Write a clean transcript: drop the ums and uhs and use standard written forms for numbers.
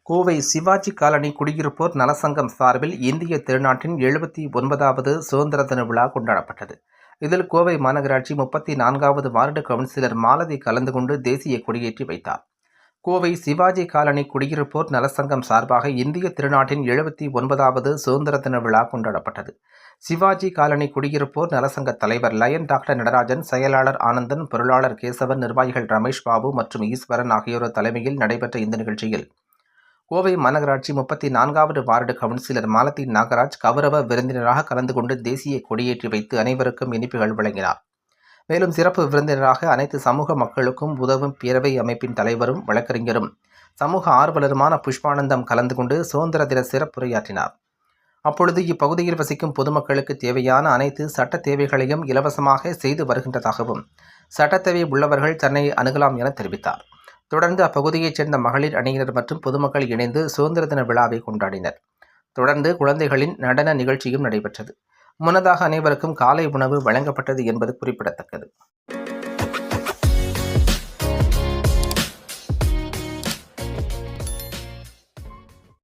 Kovai Sivaji colony குடியிருப்போர் நலசங்கம் சார்பில் இந்திய திருநாட்டின் 79வது சுதந்திர தின விழா கொண்டாடப்பட்டது. இதில் கோவை மாநகராட்சி 34வது வார்டு கவுன்சிலர் மாலதி கலந்து கொண்டு தேசிய கொடியேற்றி வைத்தார். கோவை சிவாஜி காலனி குடியிருப்போர் நலசங்கம் சார்பாக இந்திய திருநாட்டின் 79வது சுதந்திர தின விழா கொண்டாடப்பட்டது. சிவாஜி காலனி குடியிருப்போர் நலசங்க தலைவர் லயன் டாக்டர் நடராஜன், செயலாளர் ஆனந்தன், பொருளாளர் கேசவன், நிர்வாகிகள் ரமேஷ் பாபு மற்றும் ஈஸ்வரன் ஆகியோர் தலைமையில் நடைபெற்ற இந்த நிகழ்ச்சியில் கோவை மாநகராட்சி 34வது வார்டு கவுன்சிலர் மாலதி நாகராஜ் கௌரவ விருந்தினராக கலந்து கொண்டு தேசிய கொடியேற்றி வைத்து அனைவருக்கும் இனிப்புகள் வழங்கினார். மேலும் சிறப்பு விருந்தினராக அனைத்து சமூக மக்களுக்கும் உதவும் பேரவை அமைப்பின் தலைவரும் வழக்கறிஞரும் சமூக ஆர்வலருமான புஷ்பானந்தம் கலந்து கொண்டு சுதந்திர தின சிறப்புரையாற்றினார். அப்பொழுது இப்பகுதியில் வசிக்கும் பொதுமக்களுக்கு தேவையான அனைத்து சட்ட தேவைகளையும் இலவசமாக செய்து வருகின்றதாகவும், சட்ட தேவை உள்ளவர்கள் தன்னை அணுகலாம் என தெரிவித்தார். தொடர்ந்து அப்பகுதியைச் சேர்ந்த மகளிர் அணியினர் மற்றும் பொதுமக்கள் இணைந்து சுதந்திர தின விழாவை கொண்டாடினர். தொடர்ந்து குழந்தைகளின் நடன நிகழ்ச்சியும் நடைபெற்றது. முன்னதாக அனைவருக்கும் காலை உணவு வழங்கப்பட்டது என்பது குறிப்பிடத்தக்கது.